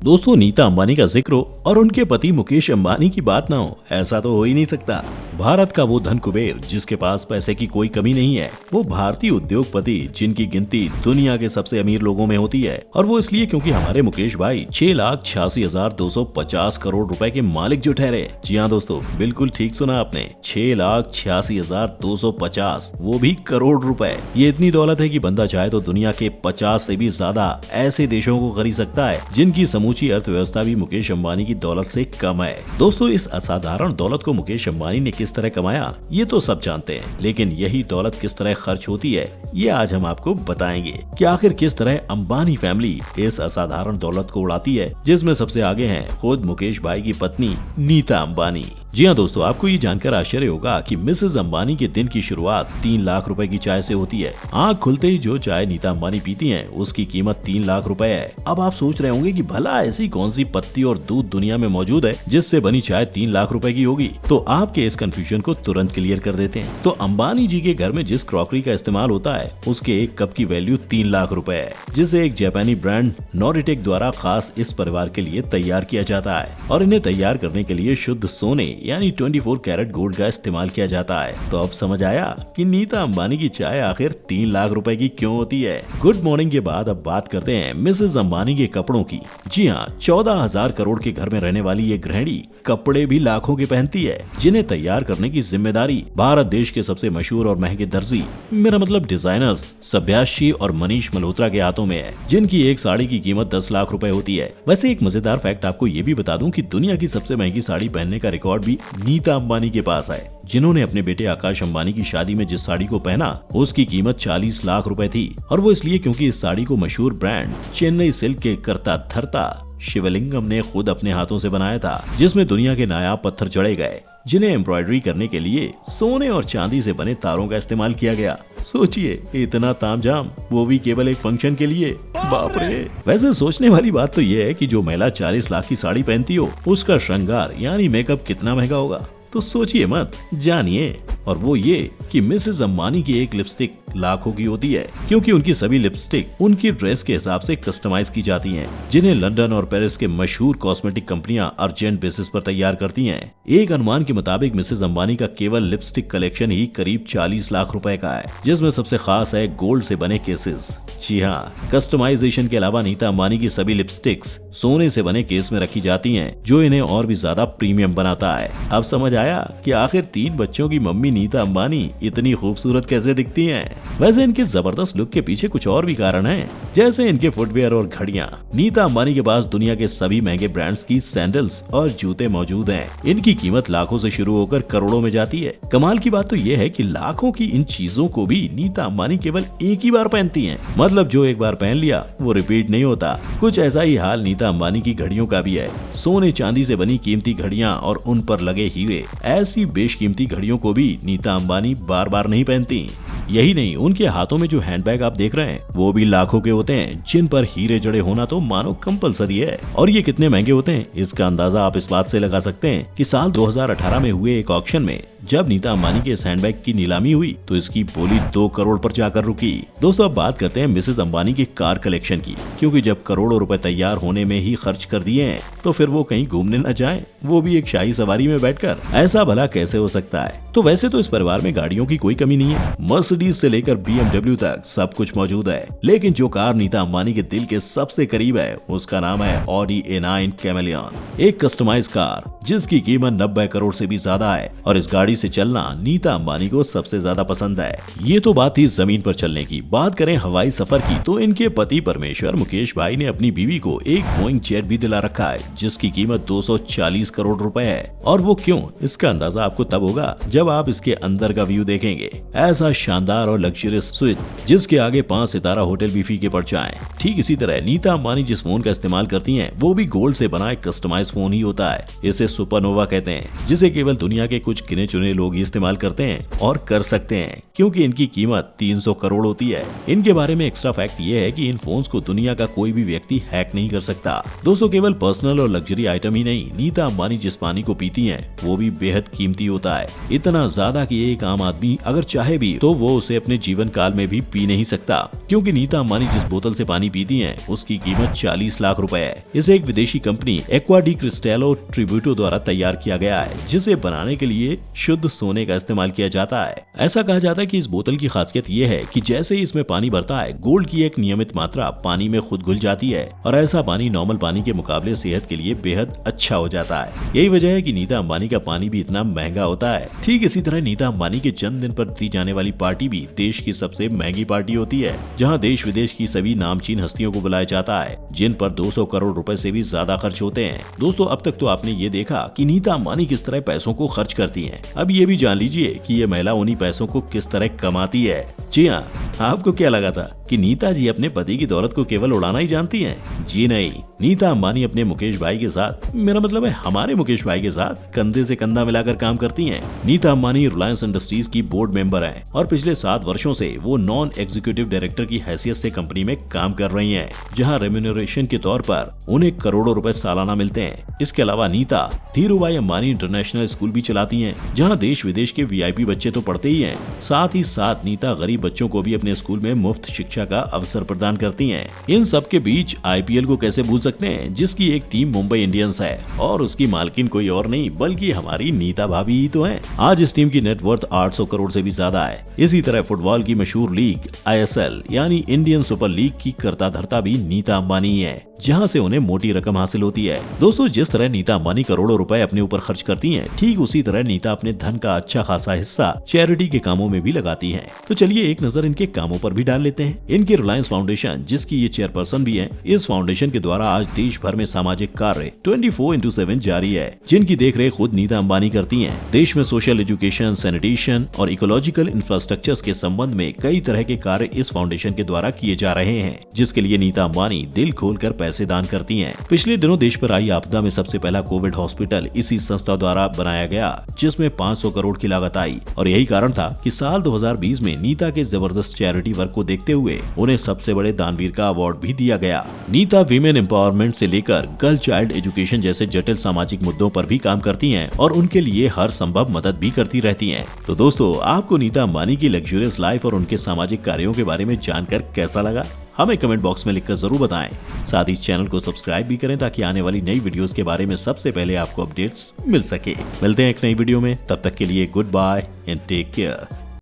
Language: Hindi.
दोस्तों, नीता अंबानी का जिक्र हो और उनके पति मुकेश अंबानी की बात ना हो, ऐसा तो हो ही नहीं सकता। भारत का वो धन कुबेर जिसके पास पैसे की कोई कमी नहीं है, वो भारतीय उद्योगपति जिनकी गिनती दुनिया के सबसे अमीर लोगों में होती है, और वो इसलिए क्योंकि हमारे मुकेश भाई 6,86,250 करोड़ रुपए के मालिक जो ठहरे। जी हाँ दोस्तों, बिल्कुल ठीक सुना आपने, 6,86,250, वो भी करोड़ रुपए। ये इतनी दौलत है कि बंदा चाहे तो दुनिया के 50 से भी ज्यादा ऐसे देशों को खरीद सकता है जिनकी समूची अर्थव्यवस्था भी मुकेश अंबानी की दौलत से कम है। दोस्तों, इस असाधारण दौलत को मुकेश अंबानी ने किस तरह कमाया ये तो सब जानते हैं, लेकिन यही दौलत किस तरह खर्च होती है ये आज हम आपको बताएंगे कि आखिर किस तरह अंबानी फैमिली इस असाधारण दौलत को उड़ाती है, जिसमें सबसे आगे हैं खुद मुकेश भाई की पत्नी नीता अंबानी। जी हाँ दोस्तों, आपको ये जानकर आश्चर्य होगा कि मिसेज अंबानी के दिन की शुरुआत 3 लाख रुपए की चाय से होती है। आँख खुलते ही जो चाय नीता अंबानी पीती हैं, उसकी कीमत 3 लाख रुपए है। अब आप सोच रहे होंगे कि भला ऐसी कौन सी पत्ती और दूध दुनिया में मौजूद है जिससे बनी चाय 3 लाख रुपए की होगी। तो आपके इस कंफ्यूजन को तुरंत क्लियर कर देते हैं। तो अंबानी जी के घर में जिस क्रॉकरी का इस्तेमाल होता है, उसके एक कप की वैल्यू 3 लाख रुपए है, जिसे एक जापानी ब्रांड नॉरिटेक द्वारा खास इस परिवार के लिए तैयार किया जाता है, और इन्हें तैयार करने के लिए शुद्ध सोने यानी 24 कैरेट गोल्ड का इस्तेमाल किया जाता है। तो अब समझ आया कि नीता अंबानी की चाय आखिर 3 लाख रुपए की क्यों होती है। गुड मॉर्निंग के बाद अब बात करते हैं मिसेज अंबानी के कपड़ों की। जी हाँ, 14,000 करोड़ के घर में रहने वाली ये गृहिणी कपड़े भी लाखों के पहनती है, जिन्हें तैयार करने की जिम्मेदारी भारत देश के सबसे मशहूर और महंगे दर्जी, मेरा मतलब डिजाइनर्स सभ्याशी और मनीष मल्होत्रा के हाथों में है, जिनकी एक साड़ी की कीमत 10 लाख रुपए होती है। वैसे एक मजेदार फैक्ट आपको ये भी बता दूं कि दुनिया की सबसे महंगी साड़ी पहनने का रिकॉर्ड भी नीता अंबानी के पास है, जिन्होंने अपने बेटे आकाश अंबानी की शादी में जिस साड़ी को पहना उसकी कीमत 40 लाख रुपए थी, और वो इसलिए क्योंकि इस साड़ी को मशहूर ब्रांड चेन्नई सिल्क के करता धरता शिवलिंगम ने खुद अपने हाथों से बनाया था, जिसमें दुनिया के नायाब पत्थर जड़े गए, जिन्हें एम्ब्रॉयडरी करने के लिए सोने और चांदी से बने तारों का इस्तेमाल किया गया। सोचिए, इतना तामझाम, वो भी केवल एक फंक्शन के लिए। बाप रे। वैसे सोचने वाली बात तो ये है कि जो महिला 40 लाख की साड़ी पहनती हो, उसका श्रृंगार यानी मेकअप कितना महंगा होगा। तो सोचिए मत, जानिए। और वो ये कि मिसेज अंबानी की एक लिपस्टिक लाखों की होती है, क्योंकि उनकी सभी लिपस्टिक उनकी ड्रेस के हिसाब से कस्टमाइज की जाती हैं, जिन्हें लंदन और पेरिस के मशहूर कॉस्मेटिक कंपनियां अर्जेंट बेसिस पर तैयार करती हैं। एक अनुमान के मुताबिक मिसेज अंबानी का केवल लिपस्टिक कलेक्शन ही करीब 40 लाख रुपए का है, जिसमें सबसे खास है गोल्ड से बने केसेस। जी हाँ, कस्टमाइजेशन के अलावा नीता अंबानी की सभी लिपस्टिक्स सोने से बने केस में रखी जाती हैं, जो इन्हें और भी ज्यादा प्रीमियम बनाता है। अब समझ आया कि आखिर 3 बच्चों की मम्मी नीता अंबानी इतनी खूबसूरत कैसे दिखती हैं। वैसे इनके जबरदस्त लुक के पीछे कुछ और भी कारण हैं, जैसे इनके फुटवेयर और घड़ियां। नीता अंबानी के पास दुनिया के सभी महंगे ब्रांड्स की सैंडल्स और जूते मौजूद हैं। इनकी कीमत लाखों से शुरू होकर करोड़ों में जाती है। कमाल की बात तो ये है कि लाखों की इन चीजों को भी नीता अंबानी केवल एक ही बार पहनती हैं। मतलब जो एक बार पहन लिया वो रिपीट नहीं होता। कुछ ऐसा ही हाल नीता अंबानी की घड़ियों का भी है। सोने चांदी से बनी कीमती घड़ियां और उन पर लगे हीरे, ऐसी बेशकीमती घड़ियों को भी नीता अंबानी बार बार नहीं पहनती। यही नहीं, उनके हाथों में जो हैंडबैग आप देख रहे हैं वो भी लाखों के होते हैं, जिन पर हीरे जड़े होना तो मानो कंपलसरी है। और ये कितने महंगे होते हैं इसका अंदाजा आप इस बात से लगा सकते हैं कि साल 2018 में हुए एक ऑक्शन में जब नीता अंबानी के इस हैंडबैग की नीलामी हुई तो इसकी बोली 2 करोड़ पर जाकर रुकी। दोस्तों, अब बात करते हैं मिसेज अंबानी की कार कलेक्शन की, क्योंकि जब करोड़ों रुपए तैयार होने में ही खर्च कर दिए हैं तो फिर वो कहीं घूमने न जाएं, वो भी एक शाही सवारी में बैठकर। ऐसा भला कैसे हो सकता है। तो वैसे तो इस परिवार में गाड़ियों की कोई कमी नहीं है, मर्सिडीज से लेकर BMW तक सब कुछ मौजूद है। लेकिन जो कार नीता अंबानी के दिल के सबसे करीब है उसका नाम है Audi A9 कैमेलियन, एक कस्टमाइज कार जिसकी कीमत 90 करोड़ से भी ज्यादा है, और इस गाड़ी से चलना नीता अंबानी को सबसे ज्यादा पसंद है। ये तो बात थी जमीन पर चलने की। बात करें हवाई सफर की, तो इनके पति परमेश्वर मुकेश भाई ने अपनी बीवी को एक बोइंग जेट भी दिला रखा है, जिसकी कीमत 240 करोड़ रुपए है। और वो क्यों, इसका अंदाजा आपको तब होगा जब आप इसके अंदर का व्यू देखेंगे। ऐसा शानदार और लग्जरियस स्विच जिसके आगे 5 सितारा होटल भी फीके पड़ जाएं। ठीक इसी तरह नीता अंबानी जिस फोन का इस्तेमाल करती हैं वो भी गोल्ड से बना एक कस्टमाइज फोन ही होता है। इसे सुपरनोवा कहते हैं, जिसे केवल दुनिया के कुछ गिने चुने जिन्हें लोग इस्तेमाल करते हैं और कर सकते हैं, क्योंकि इनकी कीमत 300 करोड़ होती है। इनके बारे में एक्स्ट्रा फैक्ट ये है कि इन फोन्स को दुनिया का कोई भी व्यक्ति हैक नहीं कर सकता। दोस्तों, केवल पर्सनल और लग्जरी आइटम ही नहीं, नीता अंबानी जिस पानी को पीती हैं वो भी बेहद कीमती होता है। इतना ज्यादा कि एक आम आदमी अगर चाहे भी तो वो उसे अपने जीवन काल में भी पी नहीं सकता, क्योंकि नीता अंबानी जिस बोतल से पानी पीती हैं उसकी कीमत 40 लाख रुपए है। इसे एक विदेशी कंपनी एक्वा डी क्रिस्टेलो ट्रिब्यूटो द्वारा तैयार किया गया है, जिसे बनाने के लिए शुद्ध सोने का इस्तेमाल किया जाता है। ऐसा कहा जाता है कि इस बोतल की खासियत ये है कि जैसे ही इसमें पानी भरता है, गोल्ड की एक नियमित मात्रा पानी में खुद घुल जाती है और ऐसा पानी नॉर्मल पानी के मुकाबले सेहत के लिए बेहद अच्छा हो जाता है। यही वजह है कि नीता अंबानी का पानी भी इतना महंगा होता है। ठीक इसी तरह नीता अंबानी के जन्मदिन पर दी जाने वाली पार्टी भी देश की सबसे महंगी पार्टी होती है, जहां देश विदेश की सभी नामचीन हस्तियों को बुलाया जाता है, जिन पर 200 करोड़ रुपए से भी ज्यादा खर्च होते हैं। दोस्तों, अब तक तो आपने ये देखा कि नीता अंबानी किस तरह पैसों को खर्च करती हैं। अब ये भी जान लीजिए कि ये महिला उन्हीं पैसों को किस तरह कमाती है। जी हाँ, आपको क्या लगा था कि नीता जी अपने पति की दौलत को केवल उड़ाना ही जानती हैं? जी नहीं, नीता अंबानी अपने मुकेश भाई के साथ, मेरा मतलब है हमारे मुकेश भाई के साथ, कंधे से कंधा मिलाकर काम करती हैं। नीता अंबानी रिलायंस इंडस्ट्रीज की बोर्ड मेंबर हैं और पिछले 7 वर्षों से वो नॉन एग्जीक्यूटिव डायरेक्टर की हैसियत से कंपनी में काम कर रही हैं, जहां रेम्यूनरेशन के तौर पर उन्हें करोड़ों रुपए सालाना मिलते हैं। इसके अलावा नीता धीरूभाई अंबानी इंटरनेशनल स्कूल भी चलाती हैं, जहां देश विदेश के VIP बच्चे तो पढ़ते ही हैं, साथ ही साथ नीता गरीब बच्चों को भी अपने स्कूल में मुफ्त शिक्षा का अवसर प्रदान करती हैं। इन सब के बीच IPL को कैसे भूल सकते हैं, जिसकी एक टीम मुंबई इंडियंस है और उसकी मालकिन कोई और नहीं बल्कि हमारी नीता भाभी ही तो है। आज इस टीम की नेटवर्थ 800 करोड़ से भी ज्यादा है। इसी तरह फुटबॉल की मशहूर लीग ISL यानी इंडियन सुपर लीग की कर्ता धर्ता भी नीता अंबानी ही है, जहां से उन्हें मोटी रकम हासिल होती है। दोस्तों, जिस तरह नीता अंबानी करोड़ों रुपए अपने ऊपर खर्च करती हैं, ठीक उसी तरह नीता अपने धन का अच्छा खासा हिस्सा चैरिटी के कामों में भी लगाती हैं। तो चलिए एक नजर इनके कामों पर भी डाल लेते हैं। इनकी रिलायंस फाउंडेशन, जिसकी ये चेयरपर्सन भी है, इस फाउंडेशन के द्वारा आज देश भर में सामाजिक कार्य 24/7 जारी है, जिनकी देखरेख खुद नीता अंबानी करती हैं। देश में सोशल एजुकेशन, सैनिटेशन और इकोलॉजिकल इंफ्रास्ट्रक्चर के संबंध में कई तरह के कार्य इस फाउंडेशन के द्वारा किए जा रहे हैं, जिसके लिए नीता अंबानी दिल खोलकर पैसे दान करती हैं। पिछले दिनों देश पर आई आपदा में सबसे पहला कोविड हॉस्पिटल इसी संस्था द्वारा बनाया गया, जिसमें 500 करोड़ की लागत आई और यही कारण था कि साल 2020 में नीता के जबरदस्त चैरिटी वर्क को देखते हुए उन्हें सबसे बड़े दानवीर का अवार्ड भी दिया गया। नीता वीमेन एम्पावरमेंट से लेकर गर्ल चाइल्ड एजुकेशन जैसे जटिल सामाजिक मुद्दों पर भी काम करती हैं और उनके लिए हर संभव मदद भी करती रहती हैं। तो दोस्तों, आपको नीता अंबानी की लग्जरियस लाइफ और उनके सामाजिक कार्यों के बारे में जानकर कैसा लगा, हमें कमेंट बॉक्स में लिखकर जरूर बताएं। साथ ही चैनल को सब्सक्राइब भी करें ताकि आने वाली नई वीडियोस के बारे में सबसे पहले आपको अपडेट्स मिल सके। मिलते हैं एक नई वीडियो में, तब तक के लिए goodbye and take care.